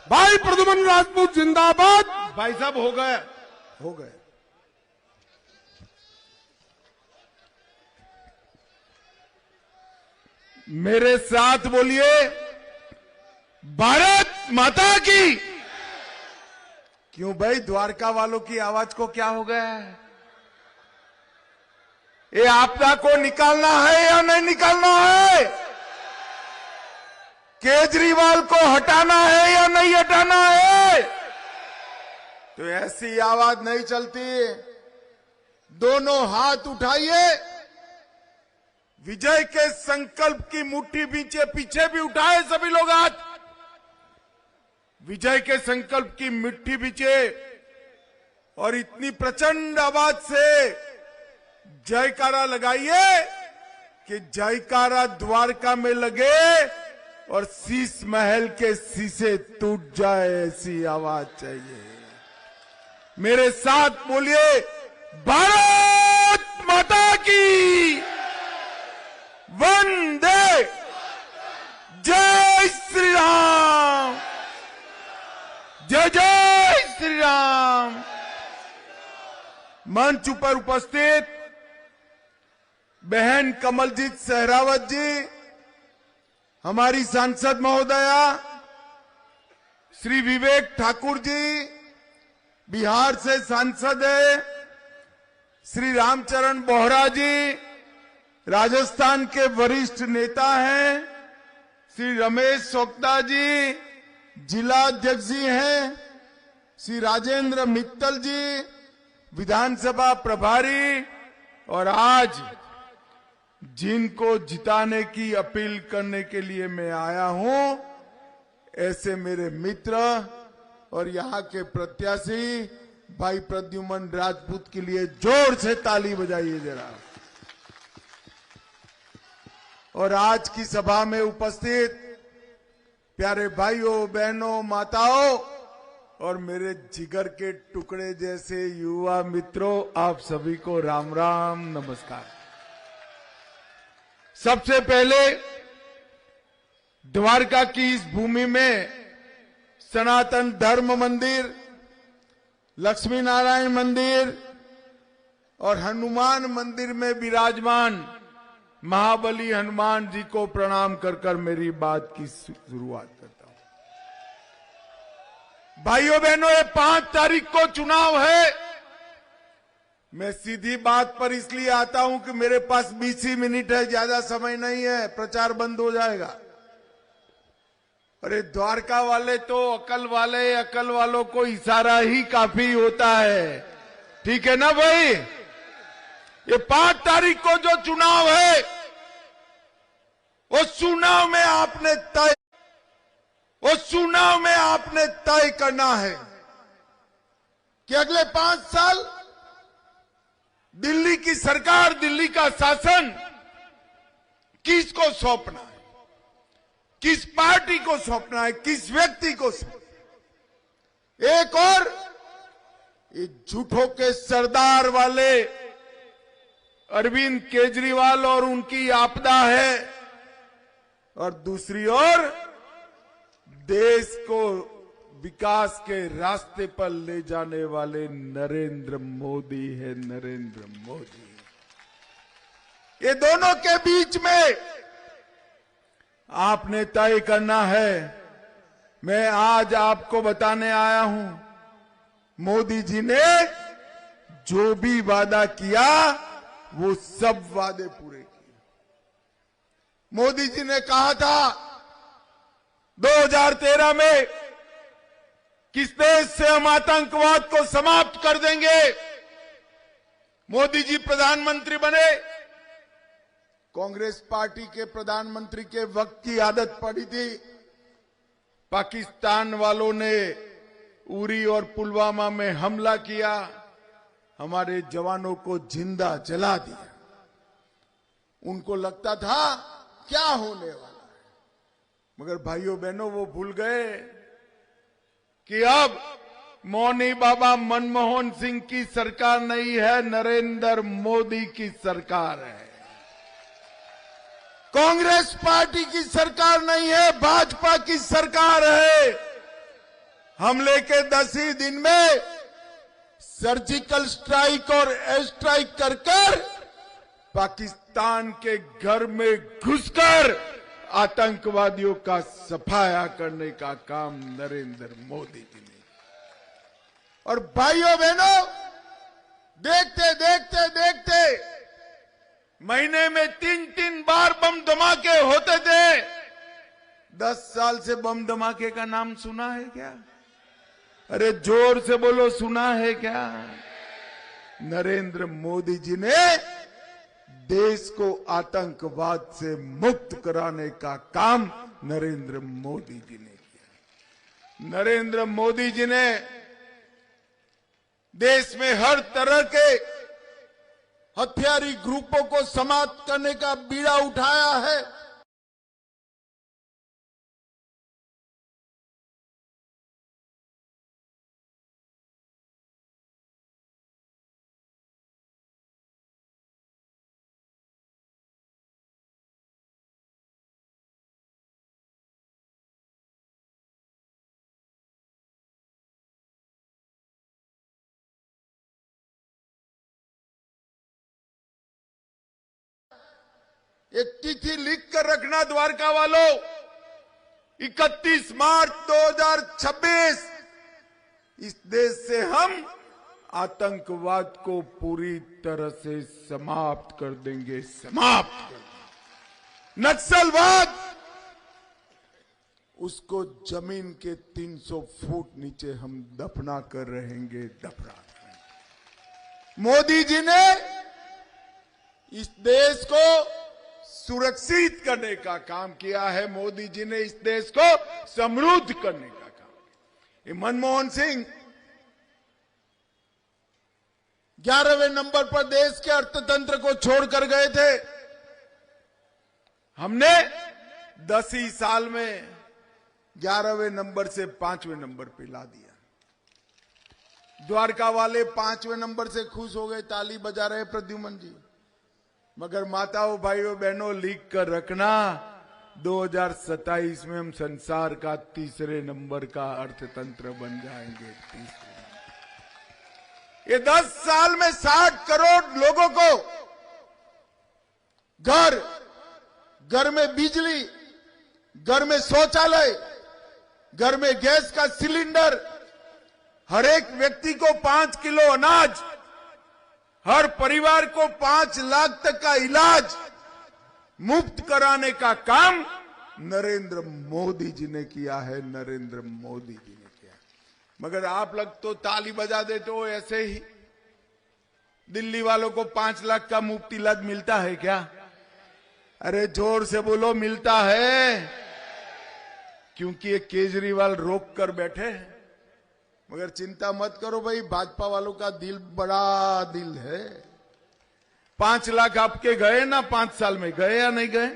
भाई प्रद्युमन राजपूत जिंदाबाद। भाई साहब हो गए। मेरे साथ बोलिए, भारत माता की। क्यों भाई, द्वारका वालों की आवाज को क्या हो गया है? ये आपदा को निकालना है या नहीं निकालना है? केजरीवाल को हटाना है या नहीं हटाना है? तो ऐसी आवाज नहीं चलती। दोनों हाथ उठाइए, विजय के संकल्प की मुट्ठी पीछे भी उठाए सभी लोग हाथ। विजय के संकल्प की मिट्टी पीछे और इतनी प्रचंड आवाज से जयकारा लगाइए कि जयकारा द्वारका में लगे और शीश महल के शीशे टूट जाए, ऐसी आवाज चाहिए। मेरे साथ बोलिए, भारत माता की वंदे, जय श्री राम, जय जय श्री राम। मंच पर उपस्थित बहन कमलजीत सहरावत जी, हमारी सांसद महोदया श्री विवेक ठाकुर जी, बिहार से सांसद है श्री रामचरण बोहरा जी, राजस्थान के वरिष्ठ नेता हैं श्री रमेश सोक्ता जी, जिला अध्यक्ष जी हैं श्री राजेंद्र मित्तल जी, विधानसभा प्रभारी, और आज जिनको जिताने की अपील करने के लिए मैं आया हूं, ऐसे मेरे मित्र और यहां के प्रत्याशी भाई प्रद्युमन राजपूत के लिए जोर से ताली बजाइए जरा। और आज की सभा में उपस्थित प्यारे भाइयों, बहनों, माताओं और मेरे जिगर के टुकड़े जैसे युवा मित्रों, आप सभी को राम राम, नमस्कार। सबसे पहले द्वारका की इस भूमि में सनातन धर्म मंदिर, लक्ष्मी नारायण मंदिर और हनुमान मंदिर में विराजमान महाबली हनुमान जी को प्रणाम कर कर मेरी बात की शुरुआत करता हूं। भाइयों बहनों, ये 5 तारीख को चुनाव है। मैं सीधी बात पर इसलिए आता हूं कि मेरे पास 20 ही मिनट है, ज्यादा समय नहीं है, प्रचार बंद हो जाएगा। अरे द्वारका वाले तो अकल वाले, अकल वालों को इशारा ही काफी होता है, ठीक है ना भाई? ये 5 तारीख को जो चुनाव है, उस चुनाव में आपने तय करना है कि अगले 5 साल दिल्ली की सरकार, दिल्ली का शासन किसको सौंपना है, किस पार्टी को सौंपना है, किस व्यक्ति को सौंपना। एक और ये झूठों के सरदार वाले अरविंद केजरीवाल और उनकी आपदा है, और दूसरी ओर देश को विकास के रास्ते पर ले जाने वाले नरेंद्र मोदी है, नरेंद्र मोदी। ये दोनों के बीच में आपने तय करना है। मैं आज आपको बताने आया हूं, मोदी जी ने जो भी वादा किया वो सब वादे पूरे किए। मोदी जी ने कहा था 2013 में किस देश से हम आतंकवाद को समाप्त कर देंगे। मोदी जी प्रधानमंत्री बने, कांग्रेस पार्टी के प्रधानमंत्री के वक्त की आदत पड़ी थी, पाकिस्तान वालों ने उरी और पुलवामा में हमला किया, हमारे जवानों को जिंदा जला दिया। उनको लगता था क्या होने वाला है, मगर भाइयों बहनों वो भूल गए कि अब मौनी बाबा मनमोहन सिंह की सरकार नहीं है, नरेंद्र मोदी की सरकार है। कांग्रेस पार्टी की सरकार नहीं है, भाजपा की सरकार है। हमले के 10 ही दिन में सर्जिकल स्ट्राइक और एयर स्ट्राइक कर पाकिस्तान के घर में घुसकर आतंकवादियों का सफाया करने का काम नरेंद्र मोदी जी ने। और भाइयों बहनों, देखते देखते देखते महीने में 3-3 बार बम धमाके होते थे। 10 साल से बम धमाके का नाम सुना है क्या? अरे जोर से बोलो, सुना है क्या? नरेंद्र मोदी जी ने देश को आतंकवाद से मुक्त कराने का काम नरेंद्र मोदी जी ने किया। नरेंद्र मोदी जी ने देश में हर तरह के हथियारी ग्रुपों को समाप्त करने का बीड़ा उठाया है। एक चिट्ठी लिख कर रखना द्वारका वालों, 31 मार्च 2026 इस देश से हम आतंकवाद को पूरी तरह से समाप्त कर देंगे, समाप्त कर देंगे। नक्सलवाद उसको जमीन के 300 फुट नीचे हम दफना कर रहेंगे, दफना करेंगे। मोदी जी ने इस देश को सुरक्षित करने का काम किया है। मोदी जी ने इस देश को समृद्ध करने का काम किया। मनमोहन सिंह 11वें नंबर पर देश के अर्थतंत्र को छोड़कर गए थे। हमने 10 ही साल में 11वें नंबर से 5वें नंबर पे ला दिया। द्वारका वाले 5वें नंबर से खुश हो गए, ताली बजा रहे प्रद्युमन जी। मगर माताओं, भाइयों, बहनों, लिख कर रखना, 2027 में हम संसार का 3रे नंबर का अर्थतंत्र बन जाएंगे। 3रे। ये 10 साल में 60 करोड़ लोगों को घर में बिजली, घर में शौचालय, घर में गैस का सिलेंडर, हर एक व्यक्ति को 5 किलो अनाज, हर परिवार को 5 लाख तक का इलाज मुफ्त कराने का काम नरेंद्र मोदी जी ने किया है, नरेंद्र मोदी जी ने किया। मगर आप लोग तो ताली बजा देते हो ऐसे ही। दिल्ली वालों को 5 लाख का मुफ्त इलाज मिलता है क्या? अरे जोर से बोलो, मिलता है। क्योंकि ये केजरीवाल रोक कर बैठे हैं। मगर चिंता मत करो भाई, भाजपा वालों का दिल बड़ा दिल है। 5 लाख आपके गए ना 5 साल में? गए या नहीं गए?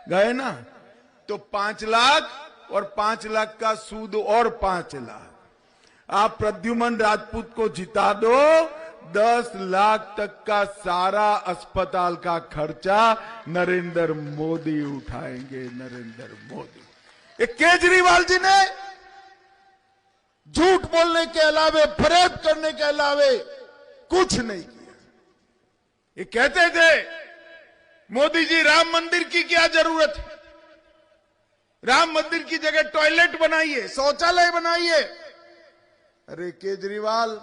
गए ना। तो 5 लाख और 5 लाख का सूद और 5 लाख। आप प्रद्युमन राजपूत को जिता दो, 10 लाख तक का सारा अस्पताल का खर्चा नरेंद्र मोदी उठाएंगे, नरेंद्र मोदी। एक केजरीवाल जी ने झूठ बोलने के अलावे, फरेब करने के अलावे कुछ नहीं किया। ये कहते थे मोदी जी राम मंदिर की क्या जरूरत है, राम मंदिर की जगह टॉयलेट बनाइए, शौचालय बनाइए। अरे केजरीवाल,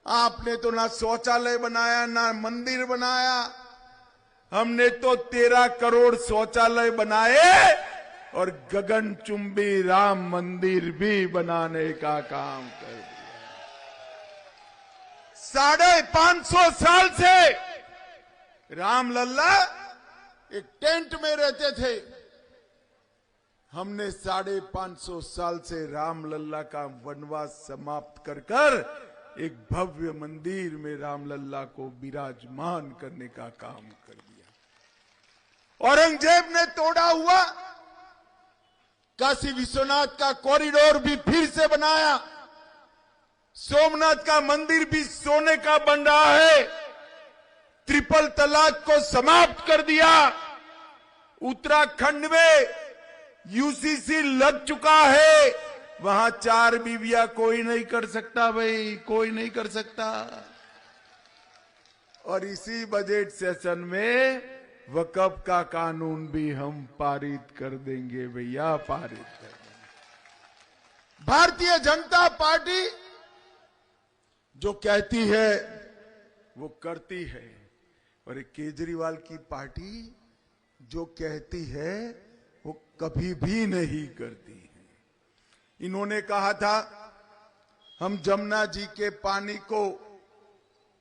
आपने तो ना शौचालय बनाया ना मंदिर बनाया। हमने तो 13 करोड़ शौचालय बनाए और गगनचुंबी राम मंदिर भी बनाने का काम कर दिया। 550 साल से राम लल्ला एक टेंट में रहते थे। हमने 550 साल से राम लल्ला का वनवास समाप्त कर एक भव्य मंदिर में राम लल्ला को विराजमान करने का काम कर दिया। औरंगजेब ने तोड़ा हुआ काशी विश्वनाथ का कॉरिडोर भी फिर से बनाया। सोमनाथ का मंदिर भी सोने का बन रहा है। ट्रिपल तलाक को समाप्त कर दिया। उत्तराखंड में यूसीसी लग चुका है। वहां 4 बीवियां कोई नहीं कर सकता भाई, कोई नहीं कर सकता। और इसी बजट सेशन में वक्फ का कानून भी हम पारित कर देंगे भैया, पारित कर देंगे। भारतीय जनता पार्टी जो कहती है वो करती है, और केजरीवाल की पार्टी जो कहती है वो कभी भी नहीं करती है। इन्होंने कहा था हम जमुना जी के पानी को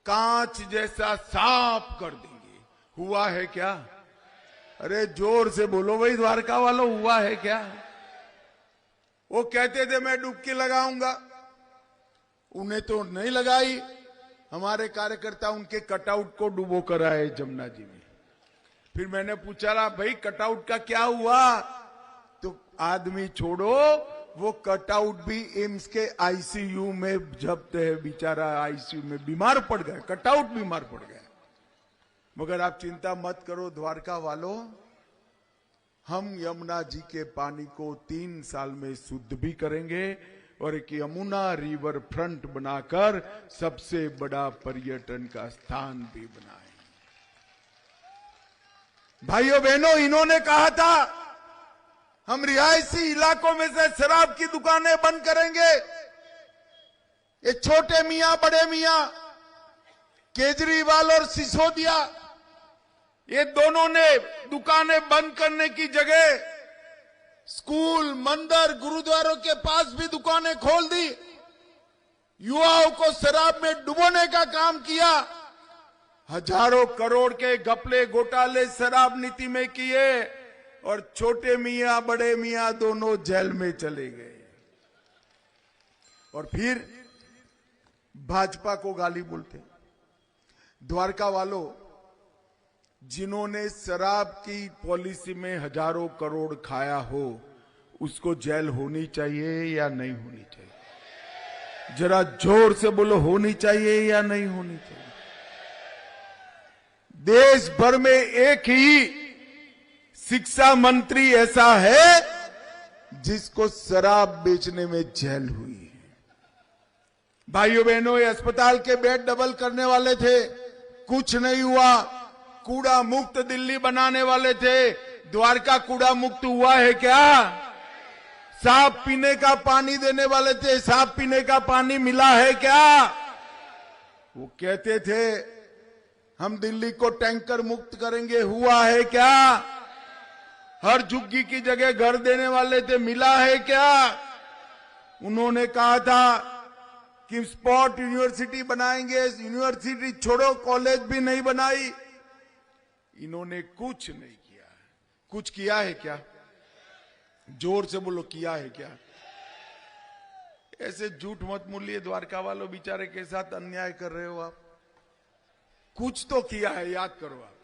कांच जैसा साफ कर देंगे, हुआ है क्या? अरे जोर से बोलो भाई द्वारका वालों, हुआ है क्या? वो कहते थे मैं डुबकी लगाऊंगा, उन्हें तो नहीं लगाई। हमारे कार्यकर्ता उनके कटआउट को डुबो कर आए जमुना जी में। फिर मैंने पूछा रहा भाई कटआउट का क्या हुआ? तो आदमी छोड़ो, वो कटआउट भी एम्स के आईसीयू में जब्त है, बेचारा आईसीयू में बीमार पड़ गया, कटआउट बीमार पड़ गया। मगर आप चिंता मत करो द्वारका वालों, हम यमुना जी के पानी को 3 साल में शुद्ध भी करेंगे और एक यमुना रिवर फ्रंट बनाकर सबसे बड़ा पर्यटन का स्थान भी बनाएंगे। भाइयों बहनों, इन्होंने कहा था हम रिहायशी इलाकों में से शराब की दुकानें बंद करेंगे। ये छोटे मियां बड़े मियां केजरीवाल और सिसोदिया, ये दोनों ने दुकानें बंद करने की जगह स्कूल, मंदिर, गुरुद्वारों के पास भी दुकानें खोल दी, युवाओं को शराब में डुबोने का काम किया। हजारों करोड़ के घपले घोटाले शराब नीति में किए और छोटे मियां बड़े मियां दोनों जेल में चले गए। और फिर भाजपा को गाली बोलते। द्वारका वालों, जिन्होंने शराब की पॉलिसी में हजारों करोड़ खाया हो, उसको जेल होनी चाहिए या नहीं होनी चाहिए? जरा जोर से बोलो, होनी चाहिए या नहीं होनी चाहिए? देश भर में एक ही शिक्षा मंत्री ऐसा है जिसको शराब बेचने में जेल हुई है। भाइयों बहनों, ये अस्पताल के बेड डबल करने वाले थे, कुछ नहीं हुआ। कूड़ा मुक्त दिल्ली बनाने वाले थे, द्वारका कूड़ा मुक्त हुआ है क्या? साफ पीने का पानी देने वाले थे, साफ पीने का पानी मिला है क्या? वो कहते थे हम दिल्ली को टैंकर मुक्त करेंगे, हुआ है क्या? हर झुग्गी की जगह घर देने वाले थे, मिला है क्या? उन्होंने कहा था कि स्पॉट यूनिवर्सिटी बनाएंगे, यूनिवर्सिटी छोड़ो कॉलेज भी नहीं बनाई। इन्होंने कुछ नहीं किया। कुछ किया है क्या? जोर से बोलो, किया है क्या? ऐसे झूठ मत मूलिए द्वारका वालों, बेचारे के साथ अन्याय कर रहे हो आप। कुछ तो किया है, याद करो आप।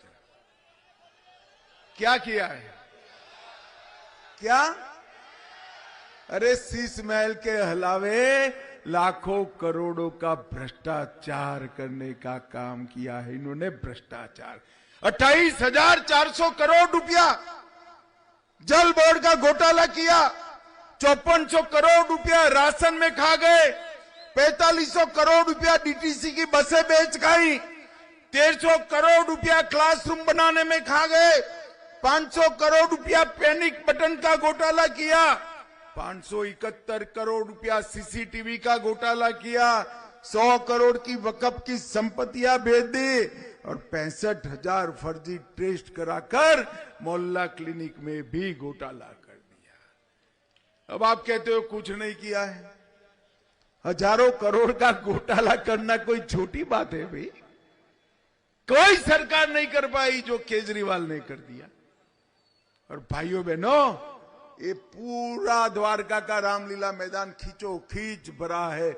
क्या किया है? क्या? अरे शीश महल के अलावे लाखों करोड़ों का भ्रष्टाचार करने का काम किया है इन्होंने। भ्रष्टाचार 28,400 करोड़ रुपया जल बोर्ड का घोटाला किया, 5400 करोड़ रुपया राशन में खा गए, 4500 करोड़ रुपया डीटीसी की बसें बेच खाई, 150 करोड़ रुपया क्लासरूम बनाने में खा गए, 500 करोड़ रुपया पैनिक बटन का घोटाला किया, 571 करोड़ रुपया सीसीटीवी का घोटाला किया, 100 करोड़ की वक्फ की संपत्तियां बेच दी और 65,000 फर्जी टेस्ट कराकर मोहल्ला क्लिनिक में भी घोटाला कर दिया। अब आप कहते हो कुछ नहीं किया है। हजारों करोड़ का घोटाला करना कोई छोटी बात है भाई? कोई सरकार नहीं कर पाई जो केजरीवाल ने कर दिया। और भाइयों बहनों, ये पूरा द्वारका का रामलीला मैदान खींचो खींच भरा है,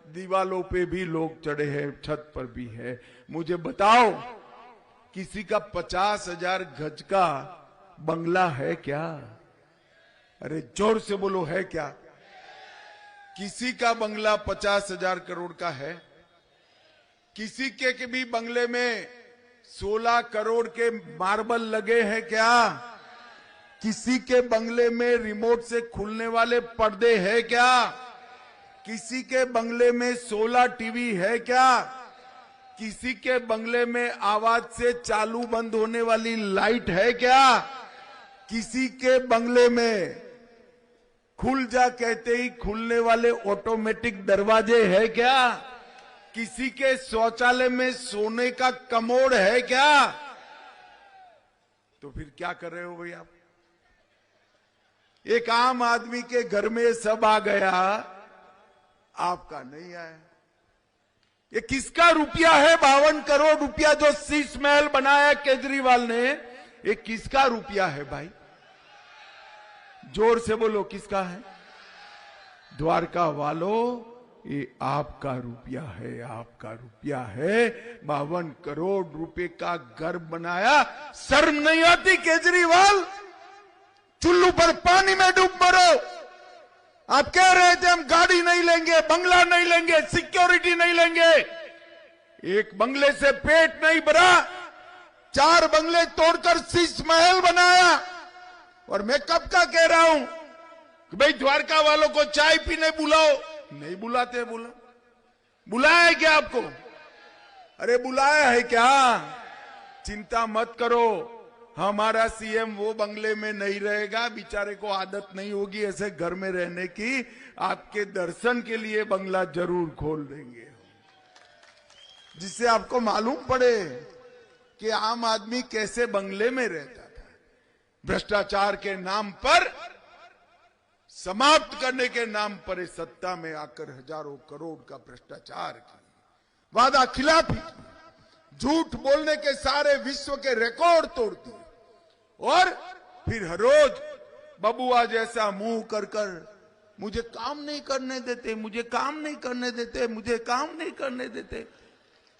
दीवालों पे भी लोग चढ़े हैं, छत पर भी है। मुझे बताओ, किसी का 50,000 गज का बंगला है क्या? अरे जोर से बोलो, है क्या? किसी का बंगला 50,000 करोड़ का है? किसी के भी बंगले में 16 करोड़ के मार्बल लगे हैं क्या? किसी के बंगले में रिमोट से खुलने वाले पर्दे है क्या? किसी के बंगले में 16 टीवी है क्या? किसी के बंगले में आवाज से चालू बंद होने वाली लाइट है क्या? किसी के बंगले में खुल जा कहते ही खुलने वाले ऑटोमेटिक दरवाजे है क्या? किसी के शौचालय में सोने का कमोड है क्या? तो फिर क्या कर रहे हो भाई आप? एक आम आदमी के घर में सब आ गया, आपका नहीं आया। ये किसका रुपया है? 52 करोड़ रुपया जो शीश महल बनाया केजरीवाल ने, ये किसका रुपया है भाई? जोर से बोलो, किसका है? द्वारका वालों, ये आपका रुपया है, आपका रुपया है। 52 करोड़ रुपए का घर बनाया। शर्म नहीं आती केजरीवाल? चुल्लू पर पानी में डूब मरो। आप कह रहे थे हम गाड़ी नहीं लेंगे, बंगला नहीं लेंगे, सिक्योरिटी नहीं लेंगे। एक बंगले से पेट नहीं भरा, 4 बंगले तोड़कर शीश महल बनाया। और मैं कब का कह रहा हूं कि भाई द्वारका वालों को चाय पीने बुलाओ। नहीं बुलाते। बुलाया है क्या आपको? अरे बुलाया है क्या? चिंता मत करो, हमारा सीएम वो बंगले में नहीं रहेगा। बेचारे को आदत नहीं होगी ऐसे घर में रहने की। आपके दर्शन के लिए बंगला जरूर खोल देंगे, जिससे आपको मालूम पड़े कि आम आदमी कैसे बंगले में रहता था। भ्रष्टाचार के नाम पर, समाप्त करने के नाम पर इस सत्ता में आकर हजारों करोड़ का भ्रष्टाचार किया, वादा खिलाफी, झूठ बोलने के सारे विश्व के रिकॉर्ड तोड़ दिए। और फिर हर रोज बबुआ जैसा मुंह कर कर मुझे काम नहीं करने देते, मुझे काम नहीं करने देते, मुझे काम नहीं करने देते।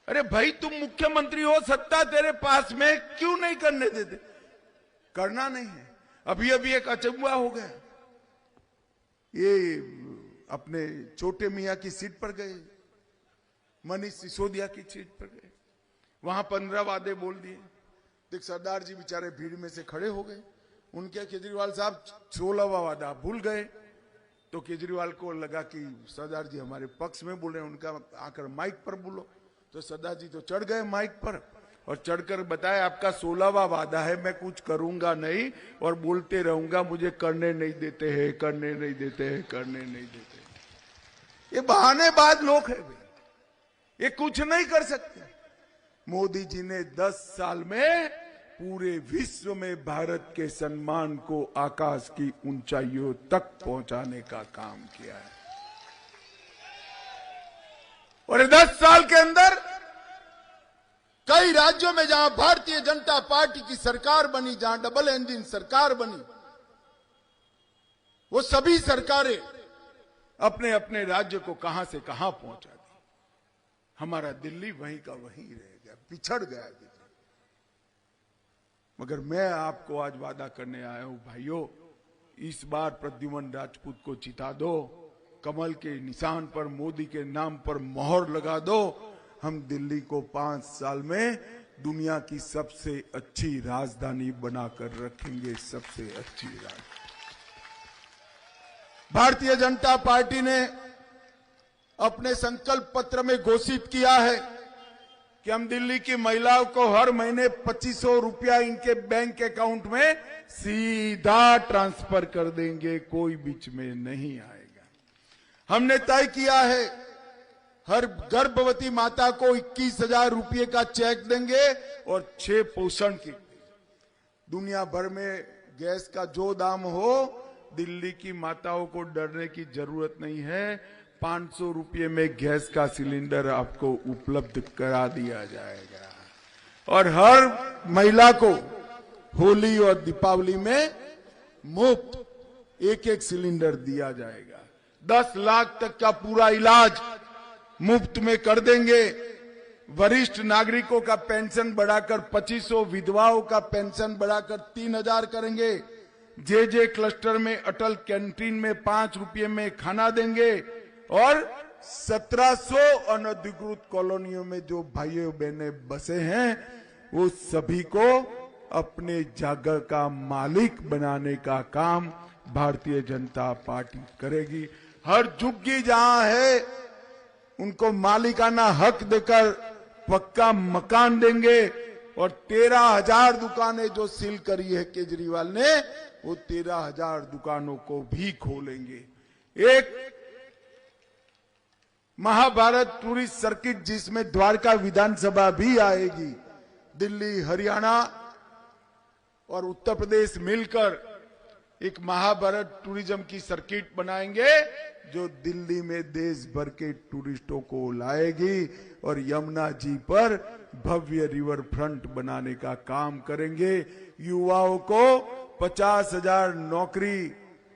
अरे भाई तुम मुख्यमंत्री हो, सत्ता तेरे पास में, क्यों नहीं करने देते? करना नहीं है। अभी अभी एक अचंभा हो गया, ये अपने छोटे मियां की सीट पर गए, मनीष सिसोदिया की सीट पर गए, वहां 15 वादे बोल दिए। देख सरदार जी बेचारे भीड़ में से खड़े हो गए। उनके केजरीवाल साहब 16वां वादा भूल गए। तो केजरीवाल को लगा कि सरदार जी हमारे पक्ष में बोल रहे हैं, उनका आकर माइक पर बोलो। तो सरदार जी तो चढ़ गए माइक पर और चढ़कर बताया आपका 16वां वादा है, मैं कुछ करूंगा नहीं और बोलते रहूंगा, मुझे करने नहीं देते हैं, करने नहीं देते हैं, करने नहीं देते हैं। ये बहानेबाज लोग हैं, ये कुछ नहीं कर सकते। मोदी जी ने 10 साल में पूरे विश्व में भारत के सम्मान को आकाश की ऊंचाइयों तक पहुंचाने का काम किया है। और 10 साल के अंदर कई राज्यों में जहां भारतीय जनता पार्टी की सरकार बनी, जहां डबल इंजन सरकार बनी, वो सभी सरकारें अपने अपने राज्य को कहां से कहां पहुंचा दी। हमारा दिल्ली वहीं का वहीं रह गया, पिछड़ गया दिल्ली। मगर मैं आपको आज वादा करने आया हूं भाइयों, इस बार प्रद्युमन राजपूत को जिता दो, कमल के निशान पर मोदी के नाम पर मोहर लगा दो। हम दिल्ली को 5 साल में दुनिया की सबसे अच्छी राजधानी बनाकर रखेंगे, सबसे अच्छी राजधानी। भारतीय जनता पार्टी ने अपने संकल्प पत्र में घोषित किया है कि हम दिल्ली की महिलाओं को हर महीने 2500 रुपया इनके बैंक अकाउंट में सीधा ट्रांसफर कर देंगे, कोई बीच में नहीं आएगा। हमने तय किया है हर गर्भवती माता को 21,000 रुपये का चेक देंगे और 6 पोषण किट। दुनिया भर में गैस का जो दाम हो, दिल्ली की माताओं को डरने की जरूरत नहीं है। 500 रुपये में गैस का सिलेंडर आपको उपलब्ध करा दिया जाएगा और हर महिला को होली और दीपावली में मुफ्त 1-1 सिलेंडर दिया जाएगा। 10 लाख तक का पूरा इलाज मुफ्त में कर देंगे। वरिष्ठ नागरिकों का पेंशन बढ़ाकर 2500, विधवाओं का पेंशन बढ़ाकर 3000 करेंगे। जे क्लस्टर में अटल कैंटीन में 5 रुपये में खाना देंगे और 1700 अनधिकृत कॉलोनियों में जो भाइयों बहनें बसे हैं वो सभी को अपने जगह का मालिक बनाने का काम भारतीय जनता पार्टी करेगी। हर झुग्गी जहां है उनको मालिकाना हक देकर पक्का मकान देंगे और 13,000 दुकानें जो सील करी है केजरीवाल ने, वो 13,000 दुकानों को भी खोलेंगे। एक महाभारत टूरिस्ट सर्किट जिसमें द्वारका विधानसभा भी आएगी, दिल्ली, हरियाणा और उत्तर प्रदेश मिलकर एक महाभारत टूरिज्म की सर्किट बनाएंगे जो दिल्ली में देश भर के टूरिस्टों को लाएगी और यमुना जी पर भव्य रिवर फ्रंट बनाने का काम करेंगे। युवाओं को 50,000 नौकरी,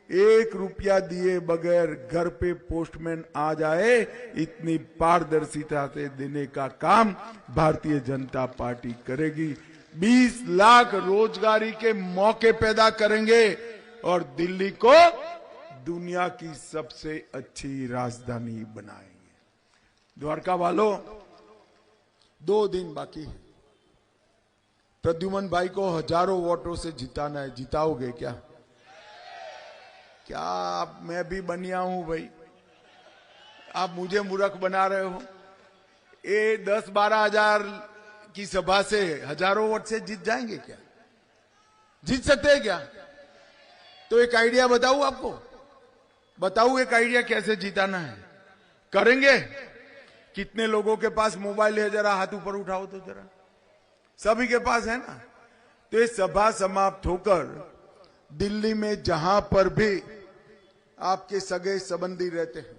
1 रुपया दिए बगैर घर पे पोस्टमैन आ जाए, इतनी पारदर्शिता से देने का काम भारतीय जनता पार्टी करेगी। 20 लाख रोजगारी के मौके पैदा करेंगे और दिल्ली को दुनिया की सबसे अच्छी राजधानी बनाएंगे। द्वारका वालों, 2 दिन बाकी है। प्रद्युमन भाई को हजारों वोटों से जिताना है। जिताओगे क्या? क्या आप, मैं भी बनिया हूं भाई, आप मुझे मूर्ख बना रहे हो? ये 10-12 हजार की सभा से हजारों वोट से जीत जाएंगे क्या? जीत सकते हैं क्या? तो एक आइडिया बताऊं आपको, बताऊं एक आइडिया कैसे जिताना है। करेंगे? कितने लोगों के पास मोबाइल है? जरा हाथ ऊपर उठाओ तो जरा। सभी के पास है ना? तो ये सभा समाप्त होकर दिल्ली में जहां पर भी आपके सगे संबंधी रहते हैं,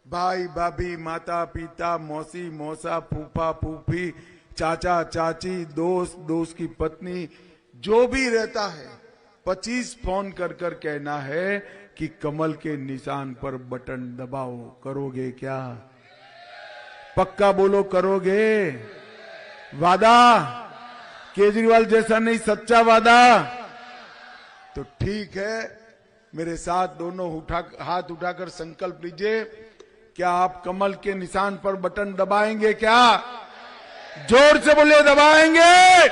भाई भाभी, माता पिता, मौसी मौसा, फूफा फूफी, चाचा चाची, दोस्त दोस्त की पत्नी, जो भी रहता है, 25 फोन कर कर कहना है कि कमल के निशान पर बटन दबाओ। करोगे क्या? पक्का बोलो, करोगे? वादा केजरीवाल जैसा नहीं, सच्चा वादा। तो ठीक है, मेरे साथ दोनों हाथ उठाकर संकल्प लीजिए। क्या आप कमल के निशान पर बटन दबाएंगे क्या? जोर से बोलिए, दबाएंगे।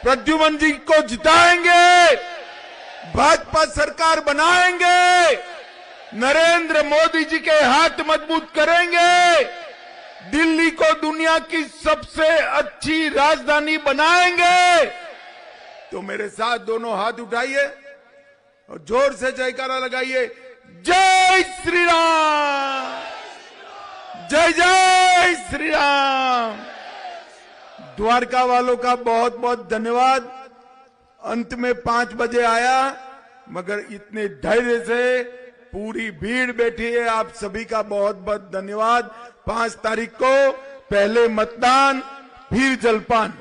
प्रद्युमन जी को जिताएंगे, भाजपा सरकार बनाएंगे, नरेंद्र मोदी जी के हाथ मजबूत करेंगे, दिल्ली को दुनिया की सबसे अच्छी राजधानी बनाएंगे। तो मेरे साथ दोनों हाथ उठाइए और जोर से जयकारा लगाइए, जय श्री राम, जय जय श्री राम। द्वारका वालों का बहुत बहुत धन्यवाद। अंत में 5 बजे आया, मगर इतने धैर्य से पूरी भीड़ बैठी है। आप सभी का बहुत बहुत धन्यवाद। 5 तारीख को पहले मतदान, फिर जलपान।